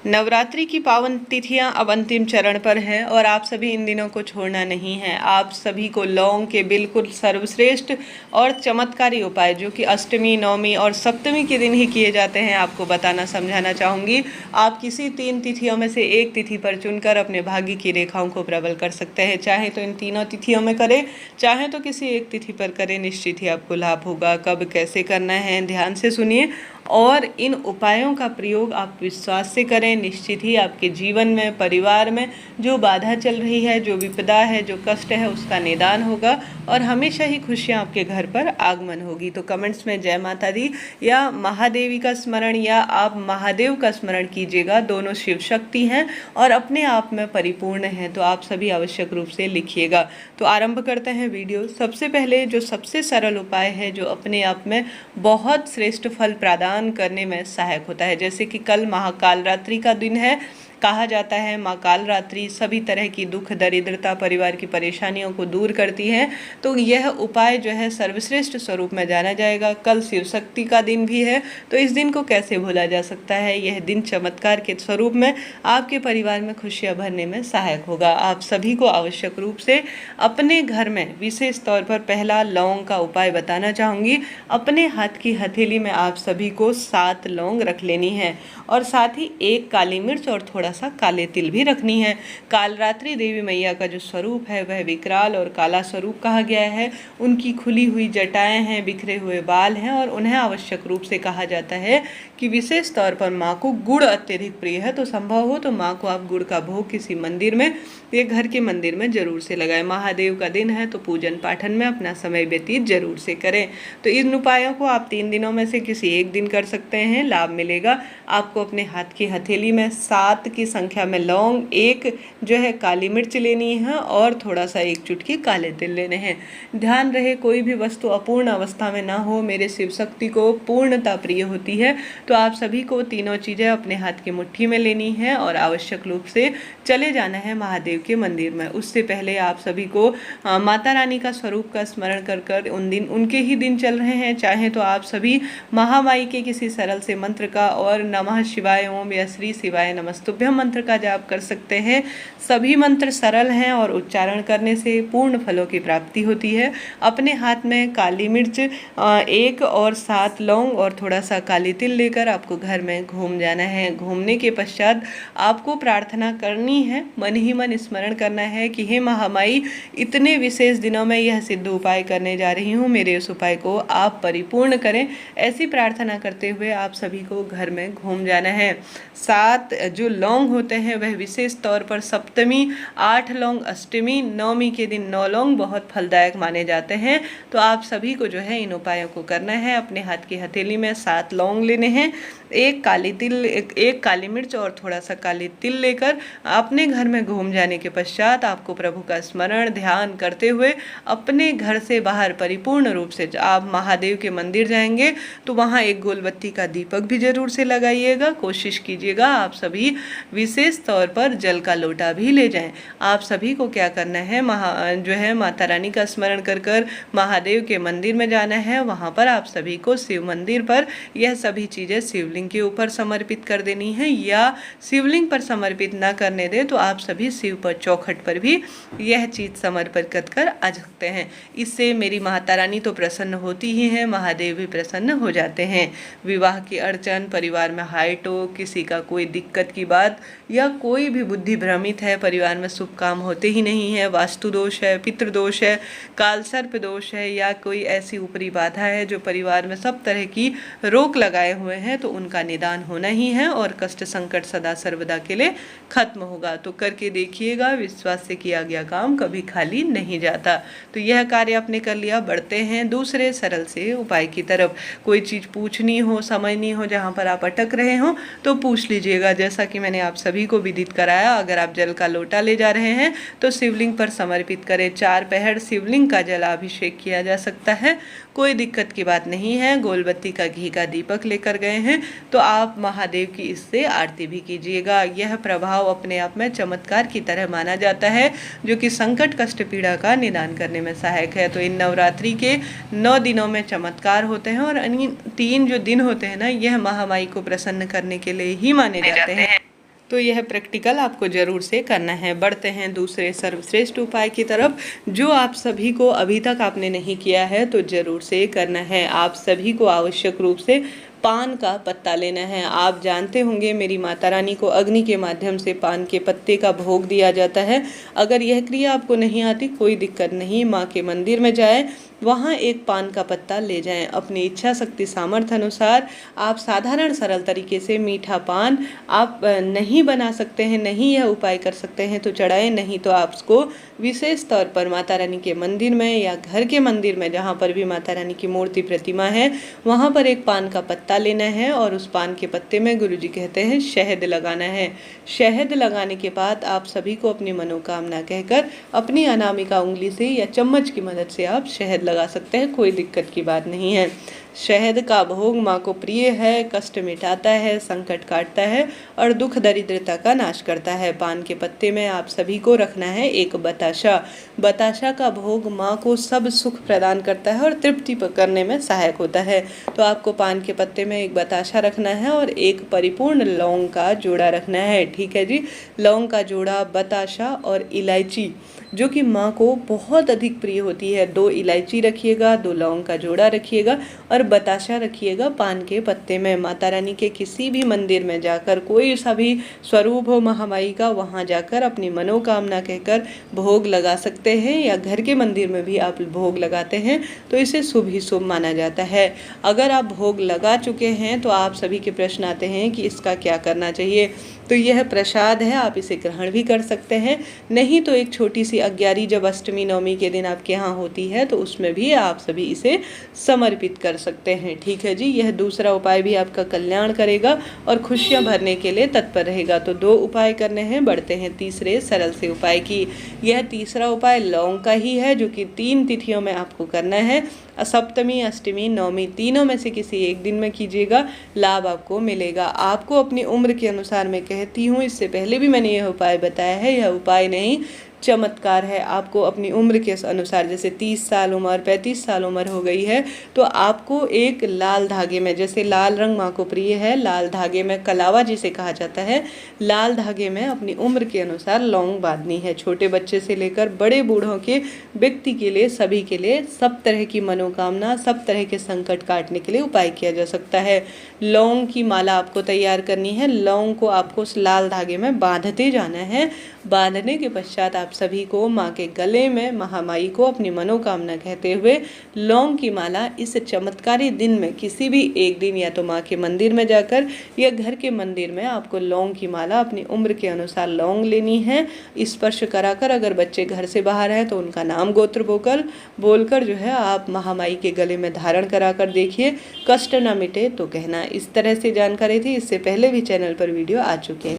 नवरात्रि की पावन तिथियां अब अंतिम चरण पर हैं और आप सभी इन दिनों को छोड़ना नहीं है। आप सभी को लौंग के बिल्कुल सर्वश्रेष्ठ और चमत्कारी उपाय जो कि अष्टमी, नवमी और सप्तमी के दिन ही किए जाते हैं आपको बताना समझाना चाहूँगी। आप किसी 3 तिथियों में से एक तिथि पर चुनकर अपने भाग्य की रेखाओं को प्रबल कर सकते हैं। चाहे तो इन तीनों तिथियों में करें, चाहे तो किसी एक तिथि पर करें, निश्चित ही आपको लाभ होगा। कब कैसे करना है ध्यान से सुनिए और इन उपायों का प्रयोग आप विश्वास से करें। निश्चित ही आपके जीवन में, परिवार में जो बाधा चल रही है, जो विपदा है, जो कष्ट है, उसका निदान होगा और हमेशा ही खुशियां आपके घर पर आगमन होगी। तो कमेंट्स में जय माता दी या महादेवी का स्मरण या आप महादेव का स्मरण कीजिएगा। दोनों शिव शक्ति हैं और अपने आप में परिपूर्ण हैं, तो आप सभी आवश्यक रूप से लिखिएगा। तो आरंभ करते हैं वीडियो। सबसे पहले जो सबसे सरल उपाय है जो अपने आप में बहुत श्रेष्ठ फल प्रदान करने में सहायक होता है, जैसे कि कल महाकाल रात्रि का दिन है। कहा जाता है माँ काल रात्रि सभी तरह की दुख, दरिद्रता, परिवार की परेशानियों को दूर करती है। तो यह उपाय जो है सर्वश्रेष्ठ स्वरूप में जाना जाएगा। कल शिव शक्ति का दिन भी है, तो इस दिन को कैसे भूला जा सकता है। यह दिन चमत्कार के स्वरूप में आपके परिवार में खुशियां भरने में सहायक होगा। आप सभी को आवश्यक रूप से अपने घर में विशेष तौर पर पहला लौंग का उपाय बताना चाहूँगी। अपने हाथ की हथेली में आप सभी को 7 लौंग रख लेनी है और साथ ही 1 काली मिर्च और थोड़ा सा काले तिल भी रखनी है। कालरात्रि देवी मैया का जो स्वरूप है वह विकराल और काला स्वरूप कहा गया है। उनकी खुली हुई जटाएं हैं, बिखरे हुए बाल हैं और उन्हें आवश्यक रूप से कहा जाता है कि विशेष तौर पर माँ को गुड़ अत्यधिक प्रिय है। तो संभव हो तो माँ को आप गुड़ का भोग किसी मंदिर में या घर के मंदिर में जरूर से लगाएं। महादेव का दिन है तो पूजन पाठन में अपना समय व्यतीत जरूर से करें। तो इन उपायों को आप 3 दिनों में से किसी एक दिन कर सकते हैं, लाभ मिलेगा आपको। अपने हाथ की हथेली में 7 की संख्या में लौंग, 1 जो है काली मिर्च लेनी है और थोड़ा सा 1 चुटकी काले तिल लेने हैं। ध्यान रहे कोई भी वस्तु अपूर्ण अवस्था में ना हो। मेरे शिव शक्ति को पूर्णता प्रिय होती है, तो आप सभी को तीनों चीज़ें अपने हाथ की मुट्ठी में लेनी है और आवश्यक रूप से चले जाना है महादेव के मंदिर में। उससे पहले आप सभी को माता रानी का स्वरूप का स्मरण कर कर उन दिन उनके ही दिन चल रहे हैं, चाहे तो आप सभी महामाई के किसी सरल से मंत्र का और नमः शिवाय ओम या श्री शिवाय नमस्तुभ्यम मंत्र का जाप कर सकते हैं। सभी मंत्र सरल हैं और उच्चारण करने से पूर्ण फलों की प्राप्ति होती है। अपने हाथ में काली मिर्च 1 और 7 लौंग और थोड़ा सा काली तिल लेकर आपको घर में घूम जाना है। घूमने के पश्चात आपको प्रार्थना करनी है, मन ही मन स्मरण करना है कि हे महामाई, इतने विशेष दिनों में यह सिद्ध उपाय करने जा रही हूँ, मेरे उस उपाय को आप परिपूर्ण करें। ऐसी प्रार्थना करते हुए आप सभी को घर में घूम जाना है। 7 जो लौंग होते हैं वह विशेष तौर पर सप्तमी, 8 लौंग अष्टमी, नवमी के दिन 9 लौंग बहुत फलदायक माने जाते हैं। तो आप सभी को जो है इन उपायों को करना है। अपने हाथ की हथेली में 7 लौंग लेने हैं, 1 काली मिर्च और थोड़ा सा काली तिल लेकर अपने घर में घूम जाने के पश्चात आपको प्रभु का स्मरण ध्यान करते हुए अपने घर से बाहर परिपूर्ण रूप से आप महादेव के मंदिर जाएंगे तो वहाँ एक गोलबत्ती का दीपक भी जरूर से लगाइएगा। कोशिश कीजिएगा आप सभी विशेष तौर पर जल का लोटा भी ले जाएं। आप सभी को क्या करना है, जो है माता रानी का स्मरण कर कर महादेव के मंदिर में जाना है। वहाँ पर आप सभी को शिव मंदिर पर यह सभी चीज़ें शिवलिंग के ऊपर समर्पित कर देनी है, या शिवलिंग पर समर्पित ना करने दे तो आप सभी शिव पर चौखट पर भी यह चीज़ समर्पित कर आ सकते हैं। इससे मेरी माता रानी तो प्रसन्न होती ही हैं, महादेव भी प्रसन्न हो जाते हैं। विवाह की अड़चन, परिवार में हाइटो, किसी का कोई दिक्कत की बात या कोई भी बुद्धि भ्रमित है, परिवार में शुभ काम होते ही नहीं है, वास्तु दोष है, पितृदोष है, काल सर्प दोष है या कोई ऐसी ऊपरी बाधा है जो परिवार में सब तरह की रोक लगाए हुए हैं, तो उनका निदान होना ही है और कष्ट संकट सदा सर्वदा के लिए खत्म होगा। तो करके देखिएगा, विश्वास से किया गया काम कभी खाली नहीं जाता। तो यह कार्य आपने कर लिया। बढ़ते हैं दूसरे सरल से उपाय की तरफ। कोई चीज़ पूछनी हो, समझनी हो, जहाँ पर आप अटक रहे हो तो पूछ लीजिएगा। जैसा कि मैंने आप सभी को विदित कराया, अगर आप जल का लोटा ले जा रहे हैं तो शिवलिंग पर समर्पित करें। 4 पहर शिवलिंग का जलाभिषेक किया जा सकता है, कोई दिक्कत की बात नहीं है। गोलबत्ती का घी का दीपक लेकर गए हैं तो आप महादेव की इससे आरती भी कीजिएगा। यह प्रभाव अपने आप में चमत्कार की तरह माना जाता है, जो कि संकट कष्ट पीड़ा का निदान करने में सहायक है। तो इन नवरात्रि के 9 दिनों में चमत्कार होते हैं और 3 जो दिन होते हैं ना, यह महामाई को प्रसन्न करने के लिए ही माने जाते हैं। तो यह प्रैक्टिकल आपको ज़रूर से करना है। बढ़ते हैं दूसरे सर्वश्रेष्ठ उपाय की तरफ, जो आप सभी को अभी तक आपने नहीं किया है तो ज़रूर से करना है। आप सभी को आवश्यक रूप से पान का पत्ता लेना है। आप जानते होंगे मेरी माता रानी को अग्नि के माध्यम से पान के पत्ते का भोग दिया जाता है। अगर यह क्रिया आपको नहीं आती कोई दिक्कत नहीं, माँ के मंदिर में जाएं, वहाँ एक पान का पत्ता ले जाएं। अपनी इच्छा शक्ति सामर्थ्य अनुसार आप साधारण सरल तरीके से मीठा पान आप नहीं बना सकते हैं, नहीं यह उपाय कर सकते हैं तो चढ़ाएं, नहीं तो आप उसको विशेष तौर पर माता रानी के मंदिर में या घर के मंदिर में जहाँ पर भी माता रानी की मूर्ति प्रतिमा है वहाँ पर एक पान का पत्ता लेना है और उस पान के पत्ते में गुरुजी कहते हैं शहद लगाना है। शहद लगाने के बाद आप सभी को अपनी मनोकामना कहकर अपनी अनामिका उंगली से या चम्मच की मदद से आप शहद लगा सकते हैं, कोई दिक्कत की बात नहीं है। शहद का भोग माँ को प्रिय है, कष्ट मिटाता है, संकट काटता है और दुख दरिद्रता का नाश करता है। पान के पत्ते में आप सभी को रखना है एक बताशा। बताशा का भोग माँ को सब सुख प्रदान करता है और तृप्ति करने में सहायक होता है। तो आपको पान के पत्ते में एक बताशा रखना है और एक परिपूर्ण लौंग का जोड़ा रखना है। ठीक है जी, लौंग का जोड़ा, बताशा और इलायची जो कि माँ को बहुत अधिक प्रिय होती है, 2 इलायची रखिएगा, 2 लौंग का जोड़ा रखिएगा और बताशा रखिएगा पान के पत्ते में। माता रानी के किसी भी मंदिर में जाकर, कोई सा भी स्वरूप हो महामाई का, वहाँ जाकर अपनी मनोकामना कहकर भोग लगा सकते हैं या घर के मंदिर में भी आप भोग लगाते हैं तो इसे शुभ ही शुभ माना जाता है। अगर आप भोग लगा चुके हैं तो आप सभी के प्रश्न आते हैं कि इसका क्या करना चाहिए। तो यह प्रसाद है, आप इसे ग्रहण भी कर सकते हैं, नहीं तो एक छोटी सी अग्यारी जब अष्टमी नवमी के दिन आपके यहाँ होती है तो उसमें भी आप सभी इसे समर्पित कर सकते हैं। ठीक है जी, यह दूसरा उपाय भी आपका कल्याण करेगा और खुशियाँ भरने के लिए तत्पर रहेगा। तो 2 उपाय करने हैं। बढ़ते हैं तीसरे सरल से उपाय की। यह तीसरा उपाय लौंग का ही है जो कि 3 तिथियों में आपको करना है। सप्तमी, अष्टमी, नवमी तीनों में से किसी एक दिन में कीजिएगा, लाभ आपको मिलेगा। आपको अपनी उम्र के अनुसार मैं कहती हूँ, इससे पहले भी मैंने यह उपाय बताया है, यह उपाय नहीं चमत्कार है। आपको अपनी उम्र के अनुसार, जैसे 30 साल उम्र, 35 साल उम्र हो गई है तो आपको एक लाल धागे में, जैसे लाल रंग माँ को प्रिय है, लाल धागे में कलावा जिसे कहा जाता है, लाल धागे में अपनी उम्र के अनुसार लौंग बांधनी है। छोटे बच्चे से लेकर बड़े बूढ़ों के व्यक्ति के लिए, सभी के लिए सब तरह की मनोकामना, सब तरह के संकट काटने के लिए उपाय किया जा सकता है। लौंग की माला आपको तैयार करनी है। लौंग को आपको उस लाल धागे में बांधते जाना है। बांधने के पश्चात आप सभी को माँ के गले में महामाई को अपनी मनोकामना कहते हुए लौंग की माला इस चमत्कारी दिन में किसी भी एक दिन या तो माँ के मंदिर में जाकर या घर के मंदिर में आपको लौंग की माला अपनी उम्र के अनुसार लौंग लेनी है। स्पर्श कराकर, अगर बच्चे घर से बाहर हैं तो उनका नाम गोत्र बोलकर जो है आप महामाई के गले में धारण कराकर देखिए, कष्ट न मिटे तो कहना। इस तरह से जानकारी थी, इससे पहले भी चैनल पर वीडियो आ चुके हैं।